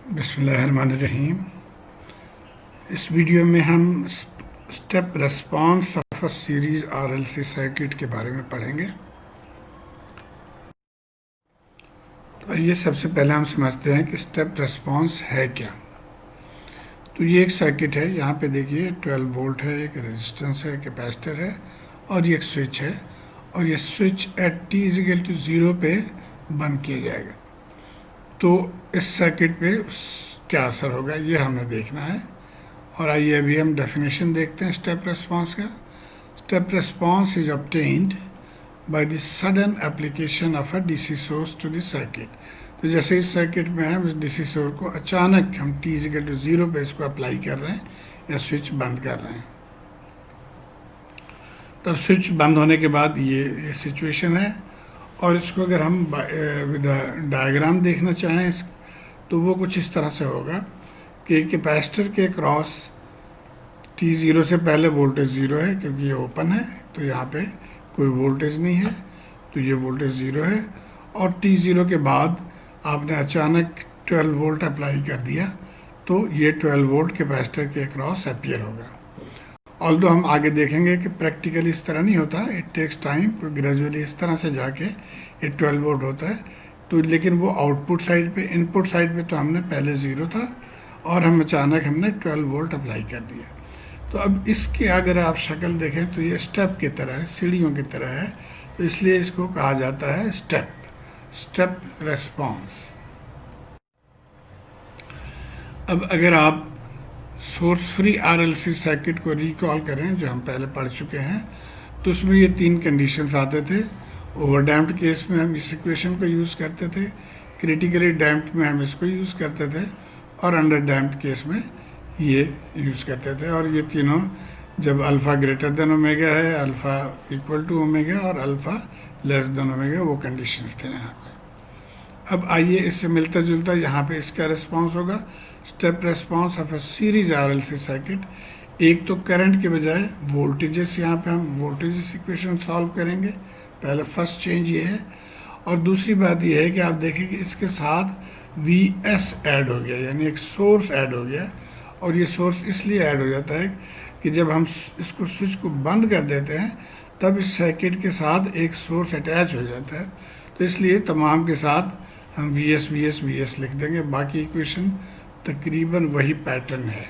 बिस्मिल्लाहिर्रहमानिर्रहीम। इस वीडियो में हम step response of a series RLC circuit के बारे में पढ़ेंगे। तो ये सबसे पहले हम समझते हैं कि स्टेप रेस्पॉन्स है क्या। तो ये एक सर्किट है, यहाँ पे देखिए 12 वोल्ट है, एक रेजिस्टेंस है, कैपेसिटर है और ये एक स्विच है, और ये switch at t is equal to 0 पे बंद किया जाएगा। तो इस सर्किट पे क्या असर होगा ये हमें देखना है। और आइए अभी हम डेफिनेशन देखते हैं स्टेप रेस्पॉन्स का। Step response is obtained by the sudden application of a DC source to the circuit. तो जैसे इस सर्किट में हम इस डीसी सोर्स को अचानक हम t इजिकल टू 0 पे इसको अप्लाई कर रहे हैं या स्विच बंद कर रहे हैं। तब स्विच बंद होने के बाद ये सिचुएशन है, और इसको अगर हम डायग्राम देखना चाहें तो वो कुछ इस तरह से होगा कि कैपेसिटर के क्रॉस t0 से पहले वोल्टेज 0 है, क्योंकि ये ओपन है तो यहाँ पे कोई वोल्टेज नहीं है, तो ये वोल्टेज 0 है। और t0 के बाद आपने अचानक 12 वोल्ट अप्लाई कर दिया तो ये 12 वोल्ट कैपेसिटर के क्रॉस अपीयर होगा। ऑल्दो हम आगे देखेंगे कि प्रैक्टिकली इस तरह नहीं होता, इट टेक्स टाइम, ग्रेजुअली इस तरह से जाके ये 12 वोल्ट होता है। तो लेकिन वो आउटपुट साइड पे, इनपुट साइड पे तो हमने पहले 0 था और हम अचानक हमने 12 वोल्ट अप्लाई कर दिया। तो अब इसके अगर आप शक्ल देखें तो ये स्टेप की तरह है, सीढ़ियों की तरह है, तो इसलिए इसको कहा जाता है स्टेप रेस्पॉन्स। अब अगर आप सोर्स फ्री आरएलसी सर्किट को रिकॉल करें जो हम पहले पढ़ चुके हैं, तो उसमें ये 3 कंडीशंस आते थे। ओवरडैम्प्ड केस में हम इस इक्वेशन को यूज़ करते थे, क्रिटिकली डैम्प्ड में हम इसको यूज़ करते थे, और अंडर डैम्प्ड केस में ये यूज़ करते थे। और ये तीनों जब अल्फ़ा ग्रेटर देन ओमेगा है, अल्फ़ा इक्वल टू ओमेगा और अल्फ़ा लेस देन ओमेगा, वो कंडीशंस थे यहाँ पे। अब आइए इससे मिलता जुलता यहाँ पे इसका रिस्पॉन्स होगा step response of a series RLC circuit. एक तो करंट के बजाय वोल्टेजेस, यहाँ पे हम वोल्टेजेस इक्वेशन सॉल्व करेंगे, पहले फर्स्ट चेंज ये है। और दूसरी बात ये है कि आप देखें कि इसके साथ Vs ऐड हो गया, यानी एक सोर्स ऐड हो गया। और ये सोर्स इसलिए ऐड हो जाता है कि जब हम इसको स्विच को बंद कर देते हैं तब इस सर्किट के साथ एक सोर्स अटैच हो जाता है, तो इसलिए तमाम के साथ हम Vs लिख देंगे। बाकी इक्वेशन तकरीबन वही पैटर्न है।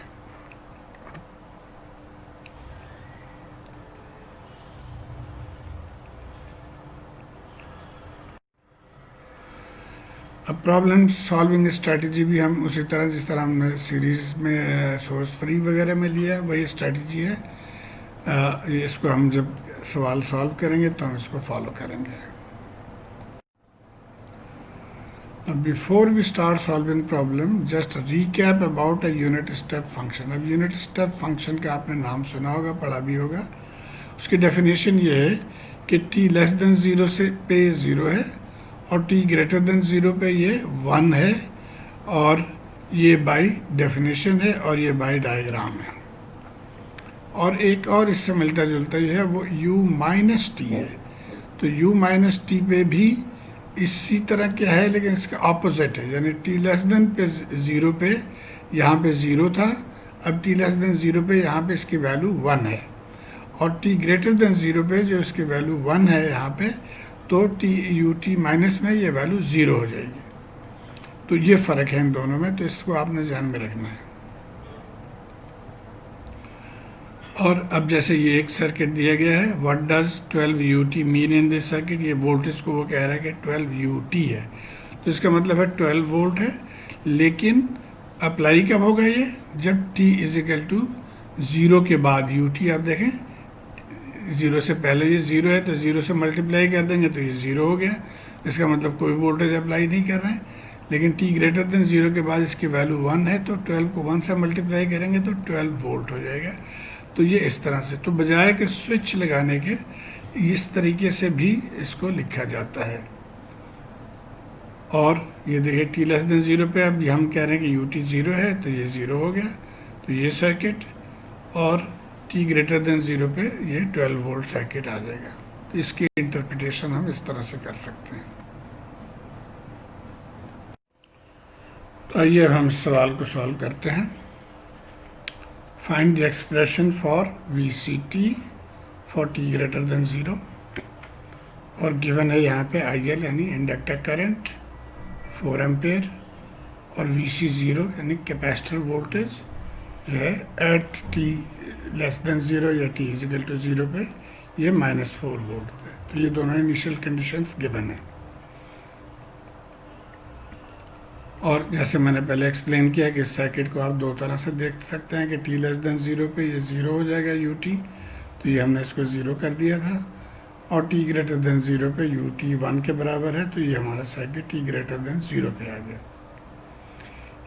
अब प्रॉब्लम सॉल्विंग स्ट्रैटेजी भी हम उसी तरह, जिस तरह हमने सीरीज में सोर्स फ्री वगैरह में लिया, वही स्ट्रैटेजी है। इसको हम जब सवाल सॉल्व करेंगे तो हम इसको फॉलो करेंगे। Before we start solving problem, just recap about a unit step function. अब यूनिट स्टेप फंक्शन का आपने नाम सुना होगा, पढ़ा भी होगा। उसकी डेफिनेशन ये है कि t लेस देन 0 से पे 0 है और t ग्रेटर देन 0 पे ये 1 है, और ये बाय डेफिनेशन है और ये बाय डायग्राम है। और एक और इससे मिलता जुलता ही है, वो u माइनस टी है। तो u माइनस टी पे भी इसी तरह क्या है, लेकिन इसका ऑपोजिट है, यानी t लेस देन पे 0 पे यहाँ पे 0 था, अब t लेस देन 0 पे यहाँ पे इसकी वैल्यू 1 है, और t ग्रेटर देन 0 पे जो इसकी वैल्यू 1 है यहाँ पे, तो t माइनस में ये वैल्यू 0 हो जाएगी। तो ये फ़र्क है इन दोनों में, तो इसको आपने ध्यान में रखना है। और अब जैसे ये एक सर्किट दिया गया है, what does 12 ut mean in this circuit, ये वोल्टेज को वो कह रहा है कि 12 ut है, तो इसका मतलब है 12 वोल्ट है। लेकिन अप्लाई कब होगा ये, जब t इजिकल टू 0 के बाद ut, आप देखें 0 से पहले ये 0 है, तो 0 से मल्टीप्लाई कर देंगे तो ये 0 हो गया, इसका मतलब कोई वोल्टेज अप्लाई नहीं कर रहे हैं। लेकिन t ग्रेटर देन 0 के बाद इसकी वैल्यू 1 है, तो 12 को 1 से मल्टीप्लाई करेंगे तो 12 वोल्ट हो जाएगा। तो ये इस तरह से, तो बजाय कि स्विच लगाने के इस तरीके से भी इसको लिखा जाता है। और ये देखिए t लेस देन 0 पे अब हम कह रहे हैं कि ut 0 है, तो ये 0 हो गया, तो ये सर्किट। और t ग्रेटर देन 0 पे ये 12 वोल्ट सर्किट आ जाएगा। तो इसकी इंटरप्रिटेशन हम इस तरह से कर सकते हैं। तो आइए अब हम इस सवाल को सॉल्व करते हैं। Find the expression for V C T for T greater than 0 और गिवन है यहाँ पे आई एल यानी इंडक्टर करंट 4 एम्पेयर और वी सी 0 यानी कैपेसिटर वोल्टेज जो है एट टी लेस देन 0 या टी इजिकल टू 0 पे ये -4 वोल्ट है। तो ये दोनों इनिशियल कंडीशंस गिवन है। और जैसे मैंने पहले एक्सप्लेन किया कि इस सर्किट को आप दो तरह से देख सकते हैं कि टी लेस देन 0 पे ये 0 हो जाएगा यू टी, तो ये हमने इसको 0 कर दिया था, और टी ग्रेटर देन 0 पे यू टी 1 के बराबर है, तो ये हमारा सर्किट टी ग्रेटर देन 0 पे आ गया।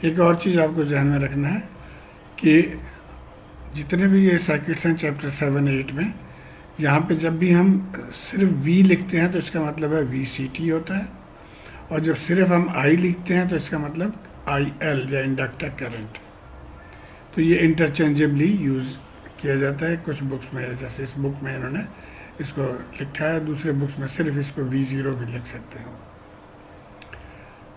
एक और चीज़ आपको ध्यान में रखना है कि जितने भी ये सर्किट्स हैं चैप्टर 7-8 में, यहाँ पे जब भी हम सिर्फ V लिखते हैं तो इसका मतलब है VCT होता है, और जब सिर्फ हम I लिखते हैं तो इसका मतलब IL या इंडक्टर करंट। तो ये इंटरचेंजेबली यूज़ किया जाता है कुछ बुक्स में, जैसे इस बुक में इन्होंने इसको लिखा है, दूसरे बुक्स में सिर्फ इसको V0 भी लिख सकते हैं।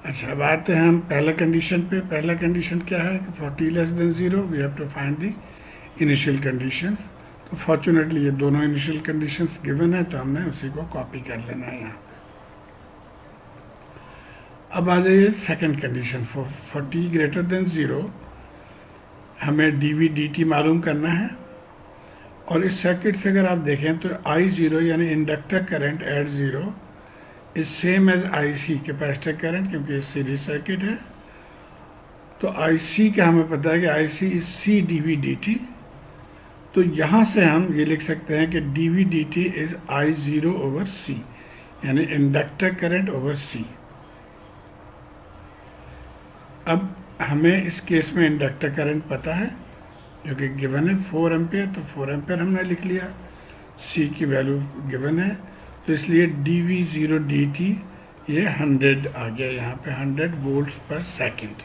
अच्छा, अब आते हैं हम पहला कंडीशन पे। पहला कंडीशन क्या है कि for T less than 0 we have to find the initial conditions. तो फॉर्चुनेटली ये दोनों इनिशियल कंडीशंस गिवन है, तो हमने उसी को कॉपी कर लेना है यहाँ। अब आ जाइए second condition. For T greater than 0 हमें डी वी डी टी मालूम करना है, और इस सर्किट से अगर आप देखें तो I0 यानी inductor current at 0 is same as IC capacitor current, क्योंकि ये सीरीज सर्किट है। तो IC का हमें पता है कि IC is C dV dt। तो यहाँ से हम ये लिख सकते हैं कि dV dt is I0 over C, यानी इंडक्टर करंट ओवर C। अब हमें इस केस में इंडक्टर करंट पता है जो कि गिवन है 4 एम्पेयर, तो 4 एम्पेयर हमने लिख लिया। C की वैल्यू गिवन है, तो इसलिए dV0 dt ये 100 आ गया यहाँ पे, 100 वोल्ट पर सेकंड।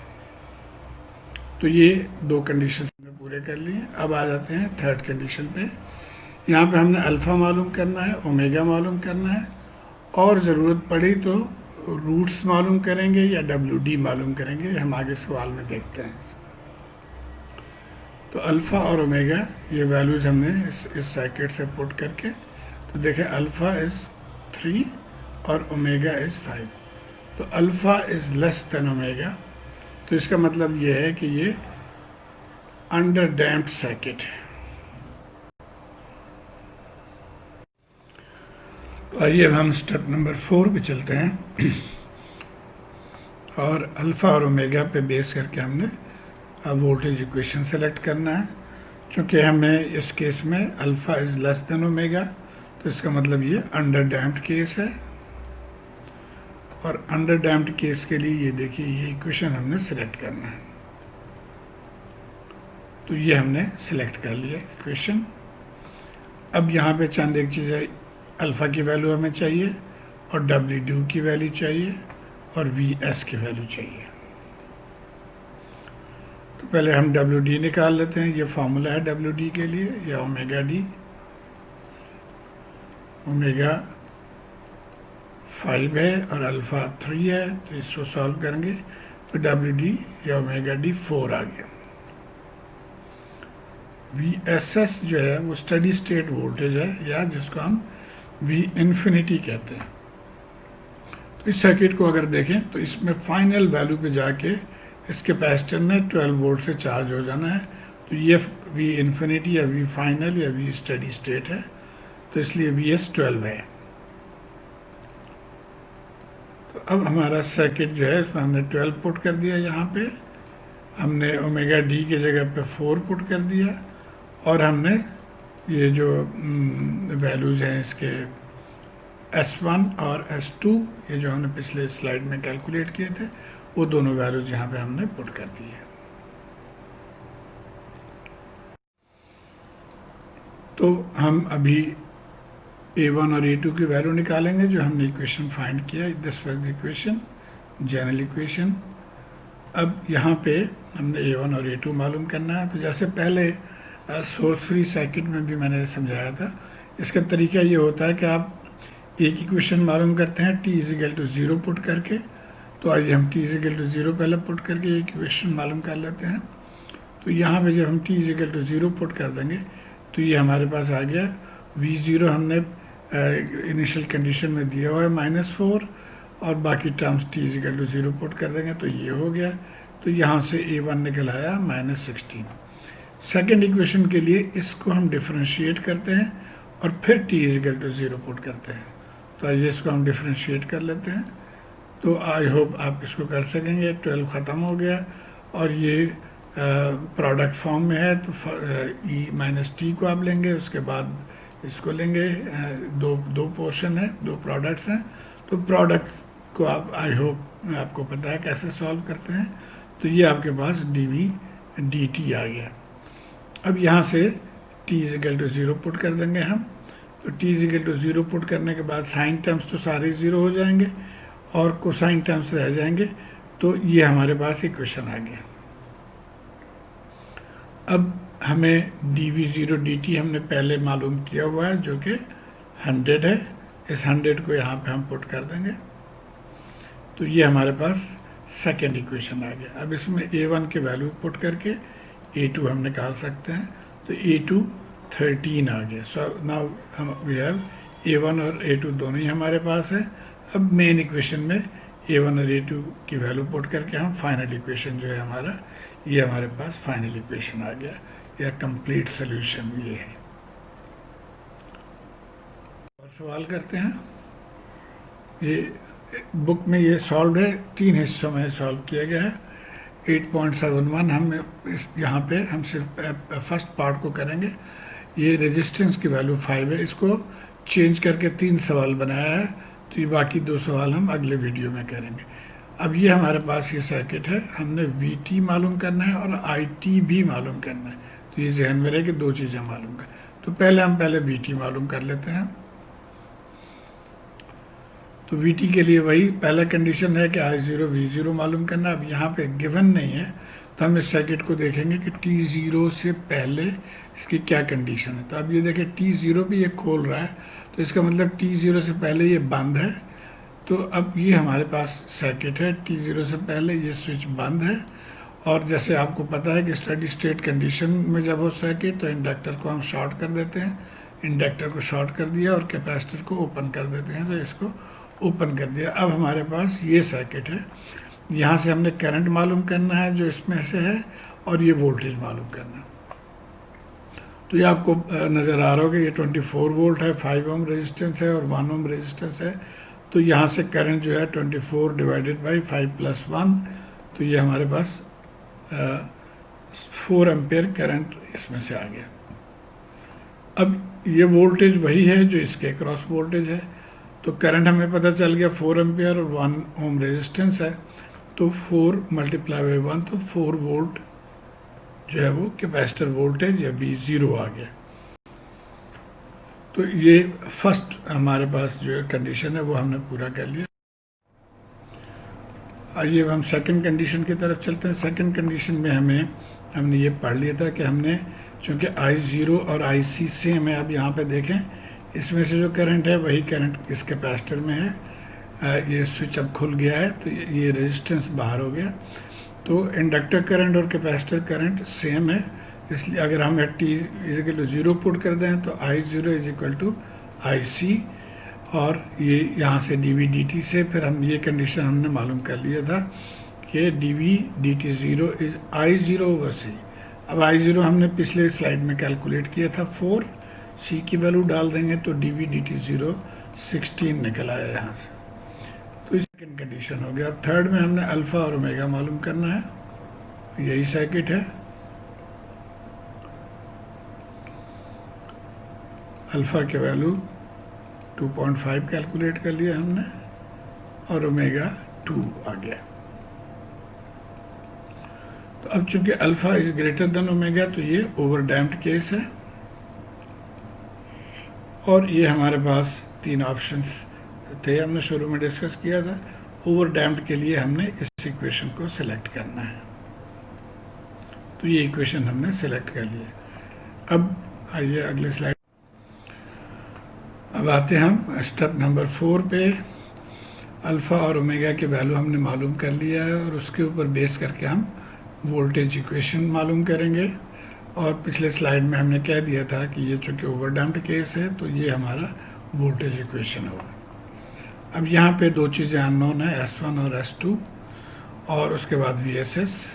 तो ये दो कंडीशन हमने पूरे कर लिए। अब आ जाते हैं थर्ड कंडीशन पे। यहाँ पे हमने अल्फ़ा मालूम करना है, ओमेगा मालूम करना है, और ज़रूरत पड़ी तो रूट्स मालूम करेंगे या WD मालूम करेंगे, हम आगे सवाल में देखते हैं। तो अल्फ़ा और ओमेगा ये वैल्यूज़ हमने इस सर्किट से पुट करके, तो देखें अल्फ़ा इज़ 3 और ओमेगा इज़ 5। तो alpha is less than omega, तो इसका मतलब ये है कि ये अंडर डैम्प्ड सर्किट है। तो आइए अब हम स्टेप नंबर 4 पे चलते हैं, और अल्फ़ा और ओमेगा पे बेस करके हमने अब वोल्टेज इक्वेशन सेलेक्ट करना है। क्योंकि हमें इस केस में alpha is less than omega, तो इसका मतलब ये अंडर डैम्प्ड केस है, और अंडर डैम्प्ड केस के लिए ये देखिए ये इक्वेशन हमने सेलेक्ट करना है। तो ये हमने सेलेक्ट कर लिया इक्वेशन। अब यहाँ पे चंद एक चीज़ है, अल्फ़ा की वैल्यू हमें चाहिए, और W2 की वैल्यू चाहिए, और VS की वैल्यू चाहिए। तो पहले हम WD निकाल लेते हैं। ये फार्मूला है WD के लिए, या ओमेगा D। ओमेगा 5 है और अल्फ़ा 3 है, तो इसको सॉल्व करेंगे तो WD या ओमेगा D 4 आ गया। VSS जो है वो स्टडी स्टेट वोल्टेज है, या जिसको हम V इन्फिनिटी कहते हैं। तो इस सर्किट को अगर देखें तो इसमें फाइनल वैल्यू पे जाके इस कैपेसिटर ने 12 वोल्ट से चार्ज हो जाना है। तो ये V इन्फिनिटी या V फाइनल या V स्टडी स्टेट है, तो इसलिए VS 12 है। तो अब हमारा सर्किट जो है इसमें हमने 12 पुट कर दिया, यहाँ पे हमने ओमेगा D की जगह पे 4 पुट कर दिया, और हमने ये जो वैल्यूज़ हैं इसके S1 और S2, ये जो हमने पिछले स्लाइड में कैलकुलेट किए थे, वो दोनों वैल्यूज़ यहाँ पे हमने पुट कर दी है। तो हम अभी A1 और A2 की वैल्यू निकालेंगे जो हमने इक्वेशन फाइंड किया। This was the equation, general equation. अब यहाँ पे हमने A1 और A2 मालूम करना है। तो जैसे पहले सोर्स फ्री सर्किट में भी मैंने समझाया था, इसका तरीका ये होता है कि आप एक इक्वेशन मालूम करते हैं T इजिकल टू 0 पुट करके, तो आइए हम t इजिकल टू 0 पहले पुट करके ये इक्वेशन मालूम कर लेते हैं। तो यहाँ पे जब हम t इजिकल टू 0 पुट कर देंगे तो ये हमारे पास आ गया v0 हमने इनिशियल कंडीशन में दिया हुआ है -4, और बाकी terms t is equal to 0 put कर देंगे तो ये हो गया। तो यहाँ से a1 निकल आया -16। सेकेंड इक्वेशन के लिए इसको हम डिफ्रेंशिएट करते हैं और फिर t इजिकल टू 0 पुट करते हैं। तो आइए इसको हम डिफ्रेंशिएट कर लेते हैं। तो आई होप आप इसको कर सकेंगे। 12 ख़त्म हो गया और ये प्रोडक्ट फॉर्म में है, तो e माइनस टी को आप लेंगे, उसके बाद इसको लेंगे। दो पोर्शन है, दो प्रोडक्ट्स हैं, तो प्रोडक्ट को आप आई होप आपको पता है कैसे सॉल्व करते हैं। तो ये आपके पास dv dt आ गया। अब यहाँ से t इजिकल टू 0 पुट कर देंगे हम। तो t इजिकल टू 0 पुट करने के बाद साइन टर्म्स तो सारे 0 हो जाएंगे और कोसाइन टर्म्स रह जाएंगे। तो ये हमारे पास इक्वेशन आ गया। अब हमें dv0 dt हमने पहले मालूम किया हुआ है जो कि 100 है। इस 100 को यहाँ पे हम पुट कर देंगे। तो ये हमारे पास सेकेंड इक्वेशन आ गया। अब इसमें a1 के वैल्यू पुट करके a2 हम निकाल सकते हैं। तो a2 13 आ गया। सो नाउ हम वी हैव a1 और a2 दोनों ही हमारे पास है। अब मेन इक्वेशन में a1 और a2 की वैल्यू पुट करके हम फाइनल इक्वेशन जो है हमारा, ये हमारे पास फाइनल इक्वेशन आ गया, या कंप्लीट सोल्यूशन ये है। और सवाल करते हैं। ये बुक में ये सॉल्व है, 3 हिस्सों में सॉल्व किया गया है। 8.71 हम यहाँ पे हम सिर्फ फर्स्ट पार्ट को करेंगे। ये रेजिस्टेंस की वैल्यू 5 है, इसको चेंज करके 3 सवाल बनाया है। तो ये बाकी 2 सवाल हम अगले वीडियो में करेंगे। अब ये हमारे पास ये सर्किट है, हमने VT मालूम करना है और IT भी मालूम करना है। तो ये जहन में रहे कि 2 चीज़ें मालूम कर। तो पहले VT मालूम कर लेते हैं। तो VT के लिए वही पहला कंडीशन है कि I0 V0 मालूम करना। अब यहाँ पे गिवन नहीं है, तो हम इस सर्किट को देखेंगे कि T0 से पहले इसकी क्या कंडीशन है। तो अब ये देखें T0 भी ये खोल रहा है, तो इसका मतलब T0 से पहले ये बंद है। तो अब ये हमारे पास सर्किट है, T0 से पहले ये स्विच बंद है। और जैसे आपको पता है कि स्टडी स्टेट कंडीशन में जब हो सर्किट तो इंडक्टर को हम शॉर्ट कर देते हैं। इंडक्टर को शॉर्ट कर दिया और कैपेसिटर को ओपन कर देते हैं। तो इसको ओपन कर दिया। अब हमारे पास ये सर्किट है, यहाँ से हमने करंट मालूम करना है जो इसमें से है, और ये वोल्टेज मालूम करना है। तो ये आपको नज़र आ रहा होगा, ये 24 वोल्ट है, 5 ओम रेजिस्टेंस है और 1 ओम रेजिस्टेंस है। तो यहाँ से करंट जो है 24 डिवाइडेड बाई 5 + 1, तो ये हमारे पास 4 एम्पेयर करंट इसमें से आ गया। अब ये वोल्टेज वही है जो इसके क्रॉस वोल्टेज है। तो करंट हमें पता चल गया 4 एम्पेयर और 1 ओम रेजिस्टेंस है। तो 4 × 1, तो 4 वोल्ट जो है वो कैपेसिटर वोल्टेज या V0 आ गया। तो ये फर्स्ट हमारे पास जो कंडीशन है वो हमने पूरा कर लिया। आइए अब हम सेकंड कंडीशन की तरफ चलते हैं। सेकंड कंडीशन में हमने ये पढ़ लिया था कि हमने, चूँकि I0 और IC सेम है, अब यहाँ पे देखें इसमें से जो करंट है वही करंट इस कैपेसिटर में है। ये स्विच अब खुल गया है तो ये रेजिस्टेंस बाहर हो गया। तो इंडक्टर करंट और कैपेसिटर करंट सेम है, इसलिए अगर हम t = 0 पुट कर दें तो I0 = IC, और ये यहाँ से dv dt से फिर हम ये कंडीशन हमने मालूम कर लिया था कि dv dt 0 = I0/C। अब I0 हमने पिछले स्लाइड में कैलकुलेट किया था 4, C की वैल्यू डाल देंगे तो dv dt 0 16 निकल आया यहाँ से। तो सेकंड कंडीशन हो गया। अब थर्ड में हमने अल्फ़ा और ओमेगा मालूम करना है, यही सर्किट है। अल्फ़ा के वैल्यू 2.5 कैलकुलेट कर लिया हमने और ओमेगा 2 आ गया। तो अब चूंकि alpha is greater than omega तो ये ओवर डैम्प्ड केस है, और ये हमारे पास 3 ऑप्शंस थे, हमने शुरू में डिस्कस किया था। ओवर डैम्प्ड के लिए हमने इस इक्वेशन को सिलेक्ट करना है, तो ये इक्वेशन हमने सिलेक्ट कर लिया। अब आइए अगले स्लाइड। अब आते हैं हम स्टेप नंबर 4 पे। अल्फ़ा और ओमेगा की वैल्यू हमने मालूम कर लिया है और उसके ऊपर बेस करके हम वोल्टेज इक्वेशन मालूम करेंगे। और पिछले स्लाइड में हमने कह दिया था कि ये चूँकि ओवरडैम्प्ड केस है तो ये हमारा वोल्टेज इक्वेशन होगा। अब यहाँ पे दो चीज़ें अननोन है, S1 और S2, और उसके बाद VSS,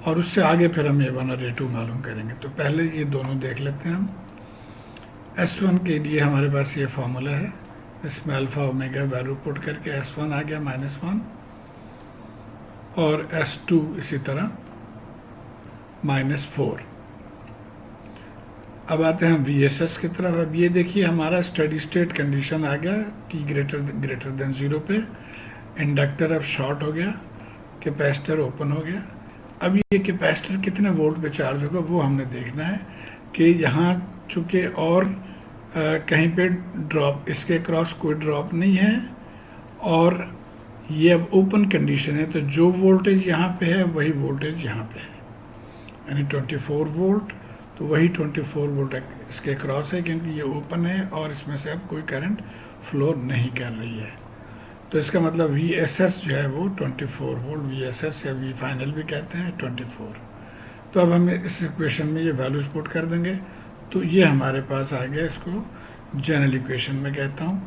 और उससे आगे फिर हम A1 और A2 मालूम करेंगे। तो पहले ये दोनों देख लेते हैं हम। S1 के लिए हमारे पास ये फॉर्मूला है, इसमें अल्फ़ा ओमेगा वैल्यू पुट करके S1 आ गया -1 और S2 इसी तरह -4। अब आते हैं हम VSS की तरफ। अब ये देखिए हमारा स्टडी स्टेट कंडीशन आ गया, t ग्रेटर देन 0 पे। इंडक्टर अब शॉर्ट हो गया, कैपेसिटर ओपन हो गया। अब ये कैपेसिटर कितने वोल्ट पे चार्ज होगा वो हमने देखना है कि यहाँ चूँकि और कहीं पे ड्रॉप, इसके क्रॉस कोई ड्रॉप नहीं है और ये अब ओपन कंडीशन है, तो जो वोल्टेज यहाँ पे है वही वोल्टेज यहाँ पे है, यानी 24 वोल्ट। तो वही 24 वोल्ट इसके क्रॉस है क्योंकि ये ओपन है और इसमें से अब कोई करंट फ्लो नहीं कर रही है। तो इसका मतलब VSS जो है वो 24 वोल्ट, VSS या V फाइनल भी कहते हैं 24। तो अब हम इस इक्वेशन में ये वैल्यूज पुट कर देंगे तो ये हमारे पास आ गया, इसको जनरल इक्वेशन में कहता हूँ।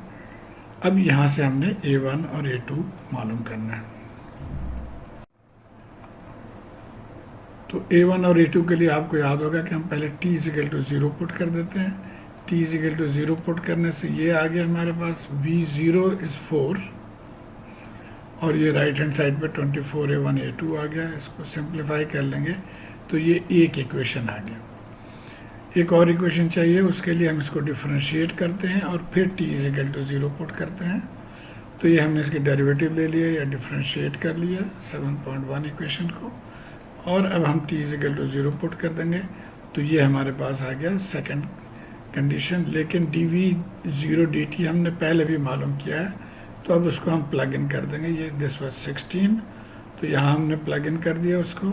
अब यहाँ से हमने A1 और A2 मालूम करना है। तो A1 और A2 के लिए आपको याद होगा कि हम पहले t = 0 पुट कर देते हैं। t = 0 पुट करने से ये आ गया हमारे पास V0 = 4 और ये राइट हैंड साइड पे 24 A1 A2 आ गया। इसको सिंप्लीफाई कर लेंगे तो ये एक इक्वेशन आ गया। एक और इक्वेशन चाहिए, उसके लिए हम इसको डिफरेंशिएट करते हैं और फिर t = 0 पुट करते हैं। तो ये हमने इसके डेरिवेटिव ले लिया या डिफरेंशिएट कर लिया 7.1 इक्वेशन को, और अब हम t = 0 पुट कर देंगे तो ये हमारे पास आ गया सेकंड कंडीशन। लेकिन dV0 dt हमने पहले भी मालूम किया है, तो अब उसको हम प्लग इन कर देंगे। ये दिस वाज 16, तो यहाँ हमने प्लग इन कर दिया उसको,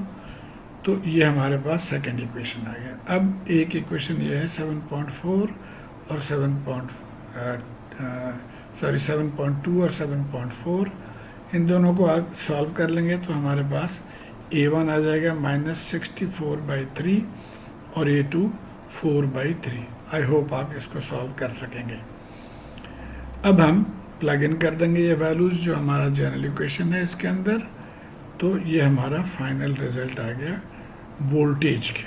तो ये हमारे पास सेकंड इक्वेशन आ गया। अब एक इक्वेशन ये है 7.4 और 7.2 और 7.4, इन दोनों को आप सॉल्व कर लेंगे तो हमारे पास A1 आ जाएगा -64/3 और A2 4/3। आई होप आप इसको सॉल्व कर सकेंगे। अब हम प्लग इन कर देंगे ये वैल्यूज़ जो हमारा जनरल इक्वेशन है इसके अंदर, तो ये हमारा फाइनल रिजल्ट आ गया वोल्टेज के।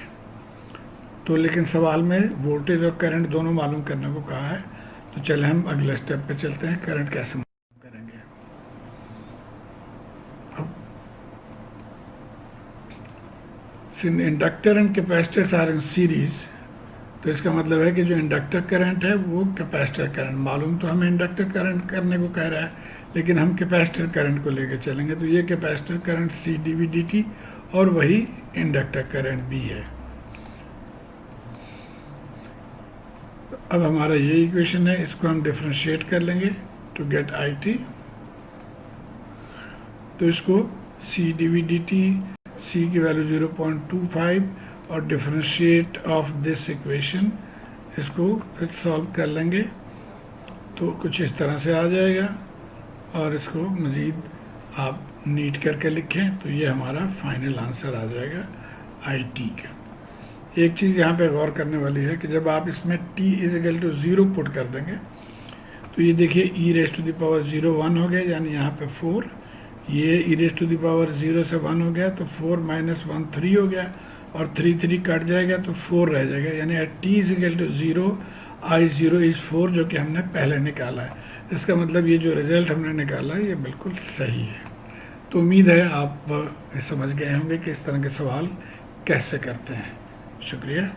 तो लेकिन सवाल में वोल्टेज और करंट दोनों मालूम करने को कहा है, तो चले हम अगले स्टेप पे चलते हैं, करंट कैसे मालूम करेंगे। Inductor and capacitors are in series, तो इसका मतलब है कि जो इंडक्टर करंट है वो कैपेसिटर करंट, मालूम तो हमें इंडक्टर करंट करने को कह रहा है लेकिन हम कैपेसिटर करंट को लेकर चलेंगे। तो ये capacitor current C dV dt और वही इंडक्टर करंट भी है। अब हमारा ये इक्वेशन है, इसको हम डिफरेंशिएट कर लेंगे टू गेट IT। तो इसको C dV dt, C की वैल्यू 0.25 और डिफरेंशिएट ऑफ दिस इक्वेशन, इसको फिर सॉल्व कर लेंगे तो कुछ इस तरह से आ जाएगा। और इसको मज़ीद आप नीट करके लिखें तो ये हमारा फाइनल आंसर आ जाएगा IT का। एक चीज़ यहाँ पे गौर करने वाली है कि जब आप इसमें t = 0 पुट कर देंगे तो ये देखिए e⁻0 1 हो गया, यानी यहाँ पे 4, ये e⁻0 से 1 हो गया तो 4 - 1 3 हो गया और 3 कट जाएगा तो 4 रह जाएगा, यानी t = 0 I0 = 4 जो कि हमने पहले निकाला है। इसका मतलब ये जो रिज़ल्ट हमने निकाला है ये बिल्कुल सही है। तो उम्मीद है आप समझ गए होंगे कि इस तरह के सवाल कैसे करते हैं। शुक्रिया।